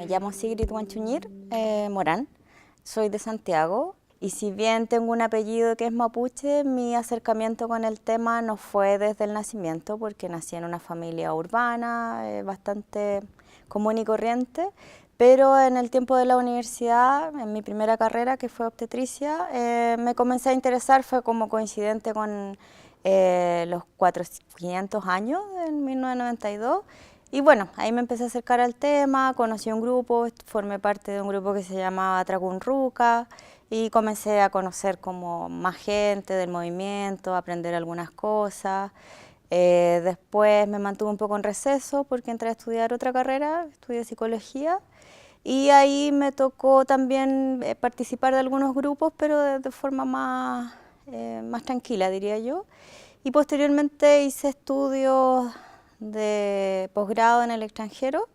Me llamo Sigrid Huanchuñir Morán, soy de Santiago y si bien tengo un apellido que es mapuche, mi acercamiento con el tema no fue desde el nacimiento porque nací en una familia urbana, bastante común y corriente, pero en el tiempo de la universidad, en mi primera carrera que fue obstetricia, me comencé a interesar, fue como coincidente con los 500 años en 1992. Y bueno, ahí me empecé a acercar al tema, conocí un grupo, formé parte de un grupo que se llamaba Tracunruca y comencé a conocer como más gente del movimiento, a aprender algunas cosas. Después me mantuve un poco en receso porque entré a estudiar otra carrera, estudié psicología y ahí me tocó también participar de algunos grupos, pero de forma más tranquila, diría yo. Y posteriormente hice estudios de posgrado en el extranjero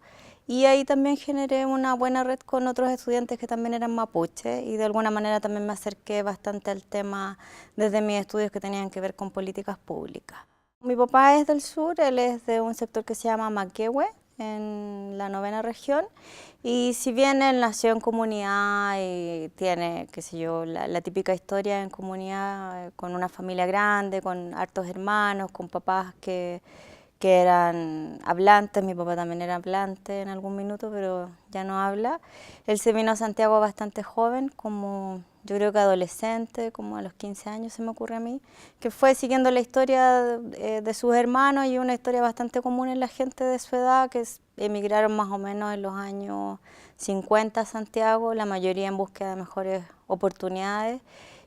y ahí también generé una buena red con otros estudiantes que también eran mapuche y de alguna manera también me acerqué bastante al tema desde mis estudios que tenían que ver con políticas públicas. Mi papá es del sur, él es de un sector que se llama Maquehue, en la 9ª región, y si bien él nació en comunidad y tiene, qué sé yo, la típica historia en comunidad, con una familia grande, con hartos hermanos, con papás que eran hablantes, mi papá también era hablante en algún minuto, pero ya no habla. Él se vino a Santiago bastante joven, como yo creo que adolescente, como a los 15 años se me ocurre a mí, que fue siguiendo la historia de sus hermanos y una historia bastante común en la gente de su edad, que emigraron más o menos en los años 50 a Santiago, la mayoría en búsqueda de mejores oportunidades,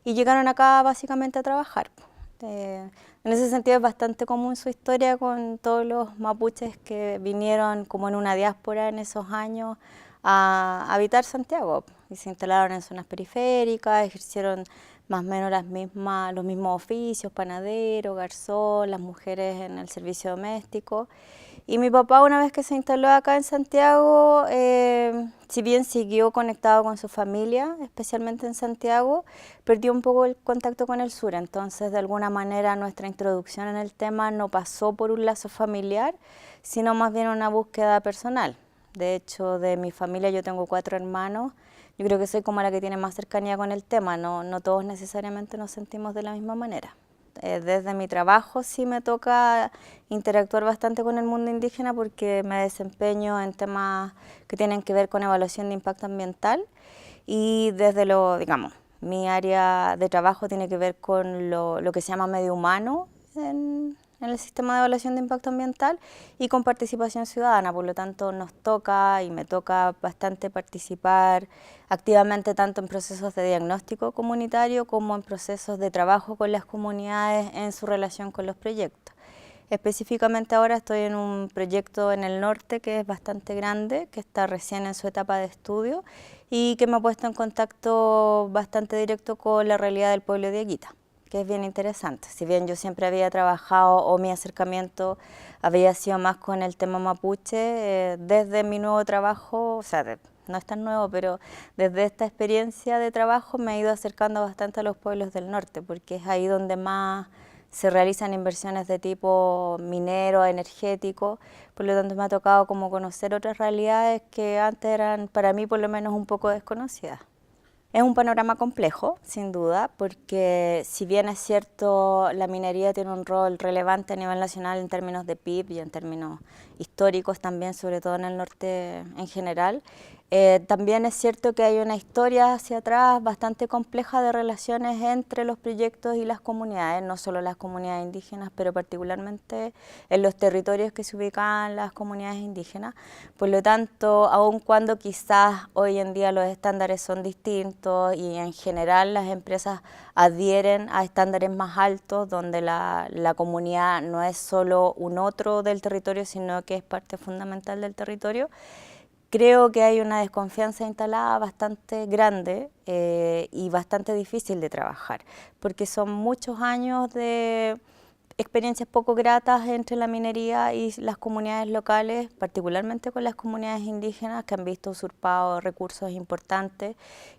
y llegaron acá básicamente a trabajar. En ese sentido es bastante común su historia con todos los mapuches que vinieron como en una diáspora en esos años a habitar Santiago y se instalaron en zonas periféricas, ejercieron más o menos los mismos oficios, panadero, garzón, las mujeres en el servicio doméstico. Y mi papá, una vez que se instaló acá en Santiago, si bien siguió conectado con su familia, especialmente en Santiago, perdió un poco el contacto con el sur. Entonces, de alguna manera, nuestra introducción en el tema no pasó por un lazo familiar, sino más bien una búsqueda personal. De hecho, de mi familia yo tengo 4 hermanos. Yo creo que soy como la que tiene más cercanía con el tema. No todos necesariamente nos sentimos de la misma manera. Desde mi trabajo sí me toca interactuar bastante con el mundo indígena porque me desempeño en temas que tienen que ver con evaluación de impacto ambiental y digamos, mi área de trabajo tiene que ver con lo que se llama medio humano en el sistema de evaluación de impacto ambiental y con participación ciudadana, por lo tanto nos toca y me toca bastante participar activamente tanto en procesos de diagnóstico comunitario como en procesos de trabajo con las comunidades en su relación con los proyectos. Específicamente ahora estoy en un proyecto en el norte que es bastante grande, que está recién en su etapa de estudio y que me ha puesto en contacto bastante directo con la realidad del pueblo de Aguita, que es bien interesante. Si bien yo siempre había trabajado o mi acercamiento había sido más con el tema mapuche, desde mi nuevo trabajo, o sea, no es tan nuevo, pero desde esta experiencia de trabajo me he ido acercando bastante a los pueblos del norte, porque es ahí donde más se realizan inversiones de tipo minero, energético, por lo tanto me ha tocado como conocer otras realidades que antes eran para mí por lo menos un poco desconocidas. Es un panorama complejo, sin duda, porque si bien es cierto la minería tiene un rol relevante a nivel nacional en términos de PIB y en términos históricos también, sobre todo en el norte en general, también es cierto que hay una historia hacia atrás bastante compleja de relaciones entre los proyectos y las comunidades, no solo las comunidades indígenas, pero particularmente en los territorios que se ubican las comunidades indígenas. Por lo tanto, aun cuando quizás hoy en día los estándares son distintos y en general las empresas adhieren a estándares más altos donde la comunidad no es solo un otro del territorio, sino que es parte fundamental del territorio, creo que hay una desconfianza instalada bastante grande y bastante difícil de trabajar, porque son muchos años de experiencias poco gratas entre la minería y las comunidades locales, particularmente con las comunidades indígenas que han visto usurpados recursos importantes,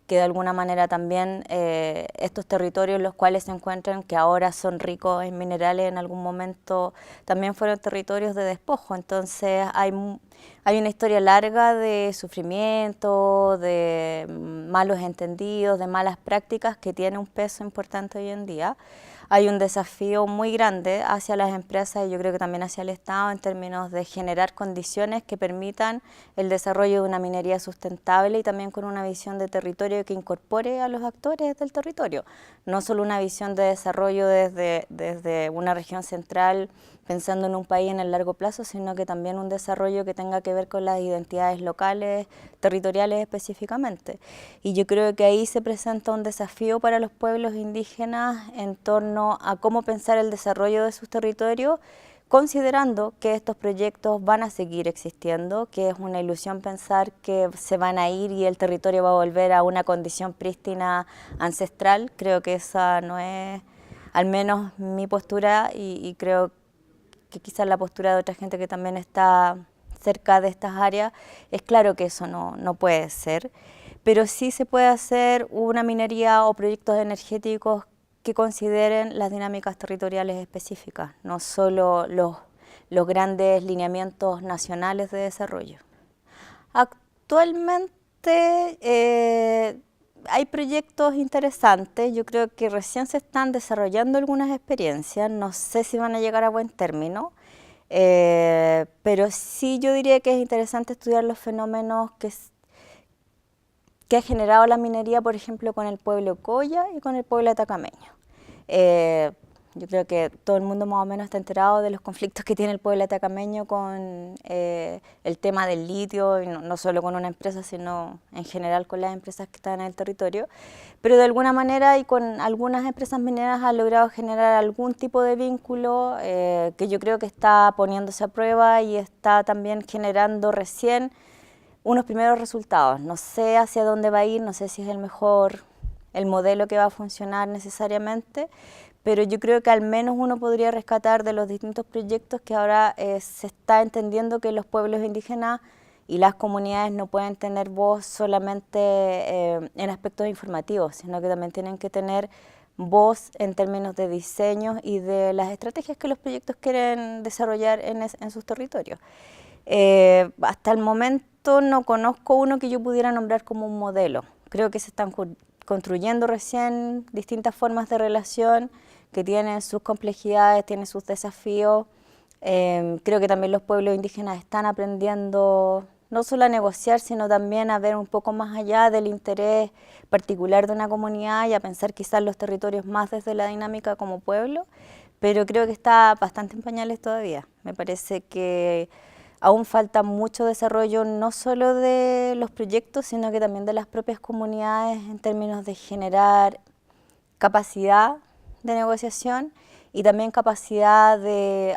que de alguna manera también estos territorios los cuales se encuentran, que ahora son ricos en minerales, en algún momento también fueron territorios de despojo. Entonces hay una historia larga de sufrimiento, de malos entendidos, de malas prácticas que tiene un peso importante hoy en día. Hay un desafío muy grande hacia las empresas y yo creo que también hacia el Estado en términos de generar condiciones que permitan el desarrollo de una minería sustentable y también con una visión de territorio que incorpore a los actores del territorio. No solo una visión de desarrollo desde una región central pensando en un país en el largo plazo, sino que también un desarrollo que tenga que ver con las identidades locales, territoriales específicamente. Y yo creo que ahí se presenta un desafío para los pueblos indígenas en torno a cómo pensar el desarrollo de sus territorios, considerando que estos proyectos van a seguir existiendo, que es una ilusión pensar que se van a ir y el territorio va a volver a una condición prístina ancestral. Creo que esa no es, al menos mi postura, y creo que quizás la postura de otra gente que también está cerca de estas áreas. Es claro que eso no puede ser, pero sí se puede hacer una minería o proyectos energéticos que consideren las dinámicas territoriales específicas, no solo los grandes lineamientos nacionales de desarrollo. Actualmente hay proyectos interesantes, yo creo que recién se están desarrollando algunas experiencias, no sé si van a llegar a buen término, pero sí yo diría que es interesante estudiar los fenómenos que ha generado la minería, por ejemplo, con el pueblo Coya y con el pueblo atacameño. Yo creo que todo el mundo más o menos está enterado de los conflictos que tiene el pueblo atacameño con el tema del litio, y no solo con una empresa, sino en general con las empresas que están en el territorio. Pero de alguna manera y con algunas empresas mineras ha logrado generar algún tipo de vínculo que yo creo que está poniéndose a prueba y está también generando recién unos primeros resultados. No sé hacia dónde va a ir, no sé si es el modelo que va a funcionar necesariamente, pero yo creo que al menos uno podría rescatar de los distintos proyectos que ahora se está entendiendo que los pueblos indígenas y las comunidades no pueden tener voz solamente en aspectos informativos, sino que también tienen que tener voz en términos de diseño y de las estrategias que los proyectos quieren desarrollar en sus territorios. Hasta el momento no conozco uno que yo pudiera nombrar como un modelo. Creo que se están construyendo recién distintas formas de relación que tienen sus complejidades, tienen sus desafíos. Creo que también los pueblos indígenas están aprendiendo no solo a negociar, sino también a ver un poco más allá del interés particular de una comunidad y a pensar quizás los territorios más desde la dinámica como pueblo, pero creo que está bastante en pañales todavía. Me parece que aún falta mucho desarrollo, no solo de los proyectos, sino que también de las propias comunidades en términos de generar capacidad de negociación y también capacidad de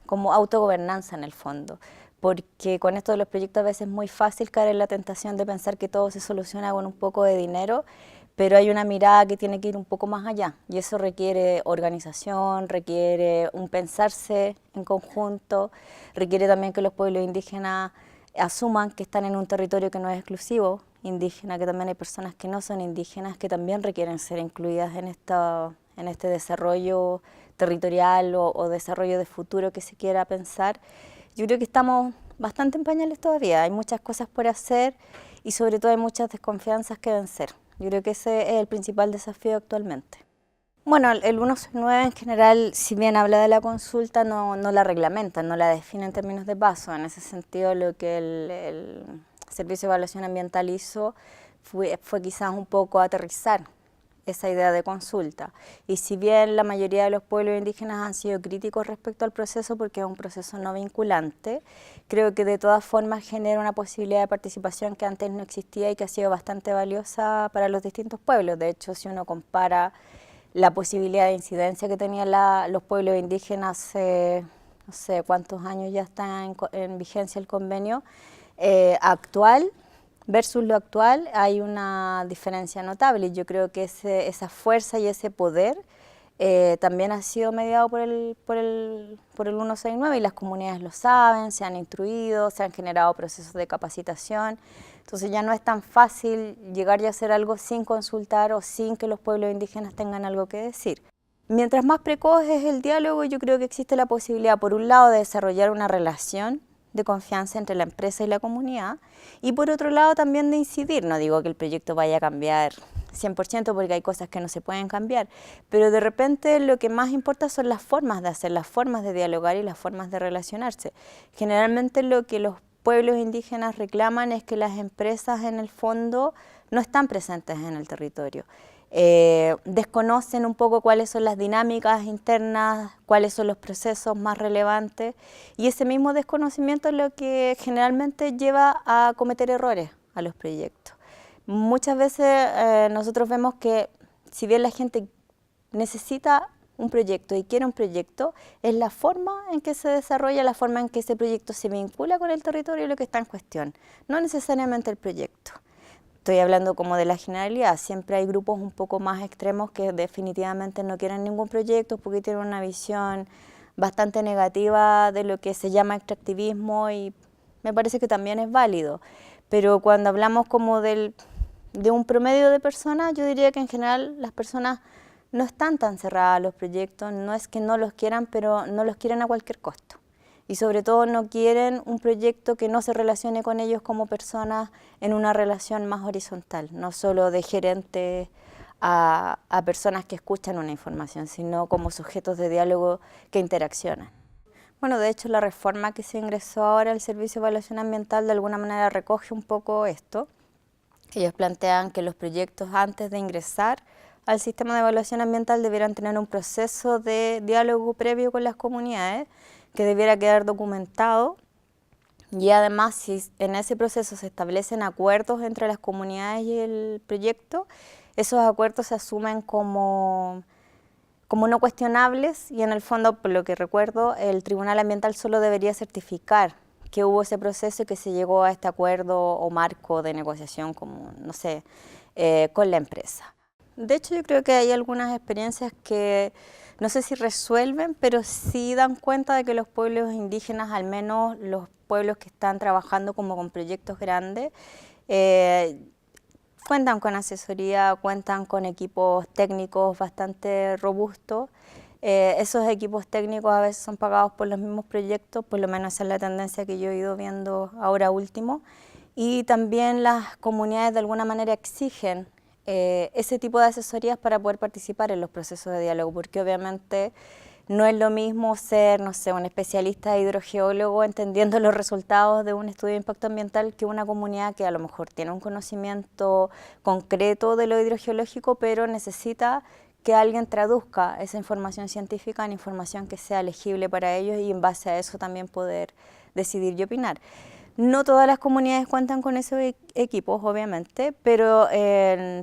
como autogobernanza en el fondo. Porque con esto de los proyectos a veces es muy fácil caer en la tentación de pensar que todo se soluciona con un poco de dinero, pero hay una mirada que tiene que ir un poco más allá y eso requiere organización, requiere un pensarse en conjunto, requiere también que los pueblos indígenas asuman que están en un territorio que no es exclusivo indígena, que también hay personas que no son indígenas que también requieren ser incluidas en este desarrollo territorial o desarrollo de futuro que se quiera pensar. Yo creo que estamos bastante en pañales todavía, hay muchas cosas por hacer y sobre todo hay muchas desconfianzas que vencer. Yo creo que ese es el principal desafío actualmente. Bueno, el 169 en general, si bien habla de la consulta, no la reglamenta, no la define en términos de paso. En ese sentido, lo que el Servicio de Evaluación Ambiental hizo fue quizás un poco aterrizar esa idea de consulta. Y si bien la mayoría de los pueblos indígenas han sido críticos respecto al proceso porque es un proceso no vinculante, creo que de todas formas genera una posibilidad de participación que antes no existía y que ha sido bastante valiosa para los distintos pueblos. De hecho, si uno compara la posibilidad de incidencia que tenían los pueblos indígenas hace no sé cuántos años ya está en vigencia el convenio actual, versus lo actual hay una diferencia notable y yo creo que esa fuerza y ese poder también ha sido mediado por el 169 y las comunidades lo saben, se han instruido, se han generado procesos de capacitación. Entonces ya no es tan fácil llegar y hacer algo sin consultar o sin que los pueblos indígenas tengan algo que decir. Mientras más precoz es el diálogo, yo creo que existe la posibilidad, por un lado, de desarrollar una relación de confianza entre la empresa y la comunidad, y por otro lado también de incidir. No digo que el proyecto vaya a cambiar 100% porque hay cosas que no se pueden cambiar, pero de repente lo que más importa son las formas de hacer, las formas de dialogar y las formas de relacionarse. Generalmente lo que los pueblos indígenas reclaman es que las empresas en el fondo no están presentes en el territorio. Desconocen un poco cuáles son las dinámicas internas, cuáles son los procesos más relevantes, y ese mismo desconocimiento es lo que generalmente lleva a cometer errores a los proyectos. Muchas veces nosotros vemos que si bien la gente necesita un proyecto y quiere un proyecto, es la forma en que se desarrolla, la forma en que ese proyecto se vincula con el territorio lo que está en cuestión, no necesariamente el proyecto. Estoy hablando como de la generalidad, siempre hay grupos un poco más extremos que definitivamente no quieren ningún proyecto porque tienen una visión bastante negativa de lo que se llama extractivismo y me parece que también es válido. Pero cuando hablamos como de un promedio de personas, yo diría que en general las personas no están tan cerradas a los proyectos, no es que no los quieran, pero no los quieren a cualquier costo. Y sobre todo no quieren un proyecto que no se relacione con ellos como personas en una relación más horizontal, no solo de gerente a personas que escuchan una información, sino como sujetos de diálogo que interaccionan. Bueno, de hecho la reforma que se ingresó ahora al Servicio de Evaluación Ambiental de alguna manera recoge un poco esto. Ellos plantean que los proyectos antes de ingresar al sistema de evaluación ambiental debieran tener un proceso de diálogo previo con las comunidades que debiera quedar documentado, y además si en ese proceso se establecen acuerdos entre las comunidades y el proyecto, esos acuerdos se asumen como no cuestionables y en el fondo, por lo que recuerdo, el Tribunal Ambiental solo debería certificar que hubo ese proceso y que se llegó a este acuerdo o marco de negociación como, no sé, con la empresa. De hecho, yo creo que hay algunas experiencias que no sé si resuelven, pero sí dan cuenta de que los pueblos indígenas, al menos los pueblos que están trabajando como con proyectos grandes, cuentan con asesoría, cuentan con equipos técnicos bastante robustos. Esos equipos técnicos a veces son pagados por los mismos proyectos, por lo menos esa es la tendencia que yo he ido viendo ahora último. Y también las comunidades de alguna manera exigen ese tipo de asesorías para poder participar en los procesos de diálogo, porque obviamente no es lo mismo ser, no sé, un especialista hidrogeólogo entendiendo los resultados de un estudio de impacto ambiental que una comunidad que a lo mejor tiene un conocimiento concreto de lo hidrogeológico, pero necesita que alguien traduzca esa información científica en información que sea legible para ellos y en base a eso también poder decidir y opinar. No todas las comunidades cuentan con esos equipos, obviamente, pero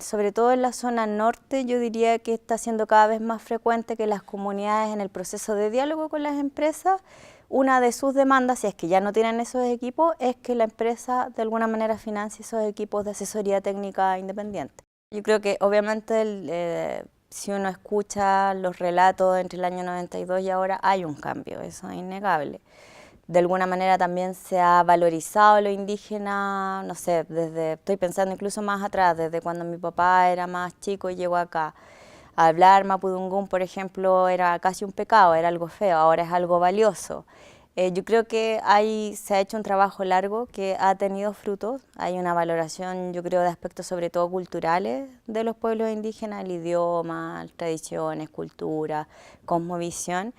sobre todo en la zona norte yo diría que está siendo cada vez más frecuente que las comunidades en el proceso de diálogo con las empresas, una de sus demandas, si es que ya no tienen esos equipos, es que la empresa de alguna manera financie esos equipos de asesoría técnica independiente. Yo creo que obviamente si uno escucha los relatos entre el año 92 y ahora hay un cambio, eso es innegable. De alguna manera también se ha valorizado lo indígena, no sé, estoy pensando incluso más atrás, desde cuando mi papá era más chico y llegó acá. Hablar mapudungún, por ejemplo, era casi un pecado, era algo feo, ahora es algo valioso. Yo creo que se ha hecho un trabajo largo que ha tenido frutos, hay una valoración, yo creo, de aspectos sobre todo culturales de los pueblos indígenas, el idioma, tradiciones, cultura, cosmovisión.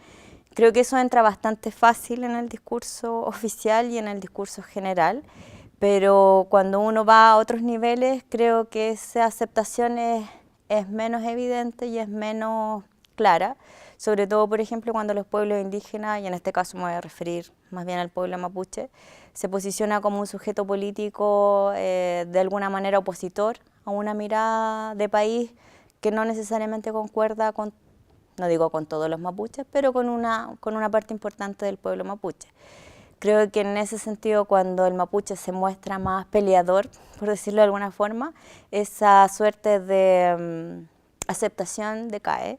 Creo que eso entra bastante fácil en el discurso oficial y en el discurso general, pero cuando uno va a otros niveles creo que esa aceptación es menos evidente y es menos clara, sobre todo, por ejemplo, cuando los pueblos indígenas, y en este caso me voy a referir más bien al pueblo mapuche, se posiciona como un sujeto político de alguna manera opositor a una mirada de país que no necesariamente concuerda con, no digo con todos los mapuches, pero con una parte importante del pueblo mapuche. Creo que en ese sentido, cuando el mapuche se muestra más peleador, por decirlo de alguna forma, esa suerte de aceptación decae.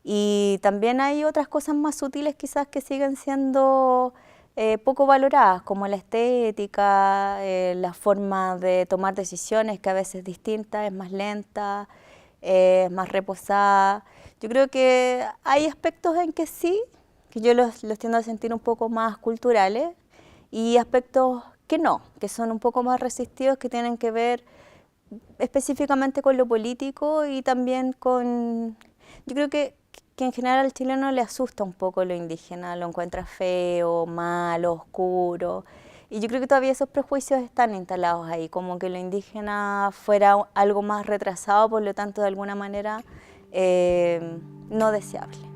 Y también hay otras cosas más sutiles quizás que siguen siendo poco valoradas, como la estética, la forma de tomar decisiones que a veces es distinta, es más lenta, es más reposada. Yo creo que hay aspectos en que sí, que yo los tiendo a sentir un poco más culturales, y aspectos que no, que son un poco más resistivos, que tienen que ver específicamente con lo político y también con... Yo creo que en general al chileno le asusta un poco lo indígena, lo encuentra feo, malo, oscuro. Y yo creo que todavía esos prejuicios están instalados ahí, como que lo indígena fuera algo más retrasado, por lo tanto de alguna manera no deseable.